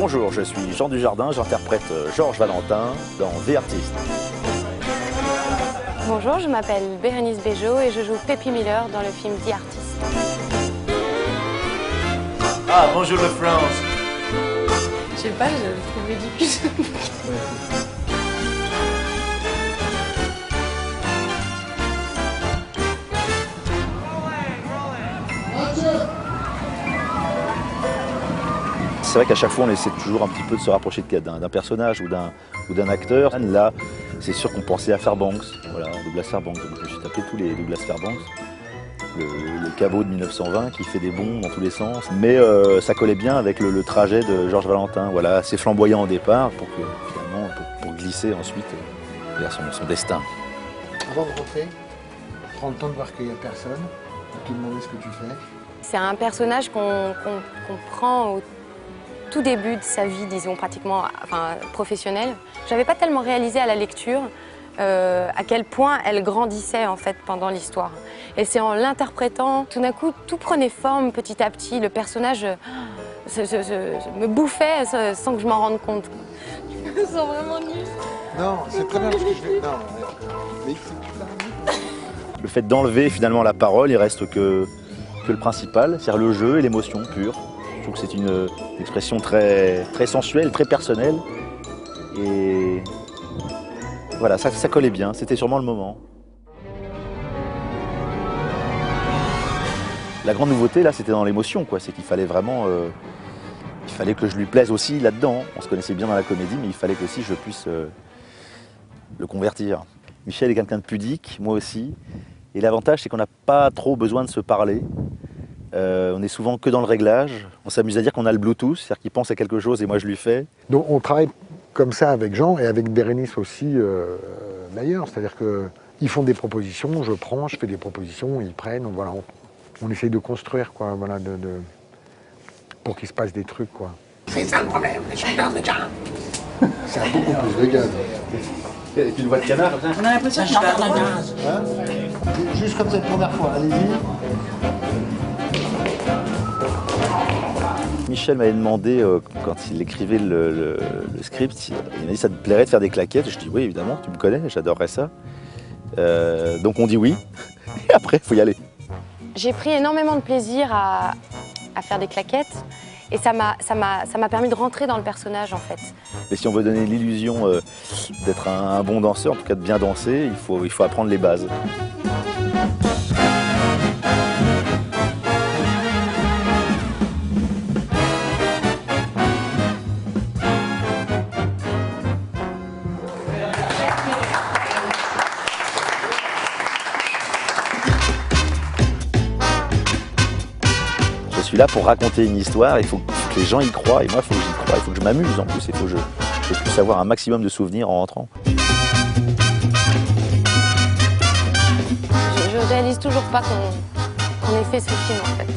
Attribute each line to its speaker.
Speaker 1: Bonjour, je suis Jean Dujardin, j'interprète Georges Valentin dans The Artist.
Speaker 2: Bonjour, je m'appelle Bérénice Bejo et je joue Peppy Miller dans le film The Artist.
Speaker 3: Ah, bonjour la France.
Speaker 2: Je sais pas, je le trouve ridicule.
Speaker 1: C'est vrai qu'à chaque fois on essaie toujours un petit peu de se rapprocher d'un personnage ou d'un acteur. Là, c'est sûr qu'on pensait à Fairbanks, voilà, Douglas Fairbanks. Donc je me suis tapé tous les Douglas Fairbanks. Le cabot de 1920 qui fait des bonds dans tous les sens. Mais ça collait bien avec le trajet de Georges Valentin, voilà, assez flamboyant au départ pour que finalement pour glisser ensuite vers son destin.
Speaker 4: Avant de rentrer, prends le temps de voir qu'il n'y a personne, de te demander ce que tu fais.
Speaker 2: C'est un personnage qu'on prend au tout début de sa vie, disons pratiquement, enfin professionnelle. J'avais pas tellement réalisé à la lecture à quel point elle grandissait en fait pendant l'histoire. Et c'est en l'interprétant, tout d'un coup, tout prenait forme petit à petit. Le personnage me bouffait sans que je m'en rende compte. Je me sens vraiment nulle.
Speaker 4: Non, c'est très bien parce que je vais... Non, mais il faut que tu parles.
Speaker 1: Le fait d'enlever finalement la parole, il reste que le principal, c'est-à-dire le jeu et l'émotion pure. Je trouve que c'est une expression très sensuelle, très personnelle. Et voilà, ça collait bien, c'était sûrement le moment. La grande nouveauté, là, c'était dans l'émotion, quoi. C'est qu'il fallait vraiment... il fallait que je lui plaise aussi là-dedans. On se connaissait bien dans la comédie, mais il fallait qu'aussi je puisse le convertir. Michel est quelqu'un de pudique, moi aussi. Et l'avantage, c'est qu'on n'a pas trop besoin de se parler. On est souvent que dans le réglage. On s'amuse à dire qu'on a le Bluetooth, c'est-à-dire qu'il pense à quelque chose et moi je lui fais.
Speaker 4: Donc on travaille comme ça avec Jean et avec Bérénice aussi d'ailleurs. C'est-à-dire qu'ils font des propositions, je prends, je fais des propositions, ils prennent. Voilà, on essaye de construire, quoi, voilà, pour qu'il se passe des trucs, quoi.
Speaker 5: C'est ça le problème, les gendarmes de gaz.
Speaker 4: Ça a beaucoup plus de gaz.
Speaker 1: Et puis une voix de canard.
Speaker 5: On a l'impression que je parle de gaz.
Speaker 4: Hein? Juste comme cette première fois, allez-y.
Speaker 1: Michel m'avait demandé, quand il écrivait le script, il m'a dit ça te plairait de faire des claquettes. Je dis oui, évidemment, tu me connais, j'adorerais ça. Donc on dit oui, et après il faut y aller.
Speaker 2: J'ai pris énormément de plaisir à faire des claquettes et ça m'a permis de rentrer dans le personnage en fait.
Speaker 1: Mais si on veut donner l'illusion d'être un bon danseur, en tout cas de bien danser, il faut apprendre les bases. Je suis là pour raconter une histoire, il faut que les gens y croient, et moi il faut que j'y croie, il faut que je m'amuse en plus, il faut que je puisse avoir un maximum de souvenirs en rentrant.
Speaker 2: Je réalise toujours pas qu'on ait fait ce film en fait.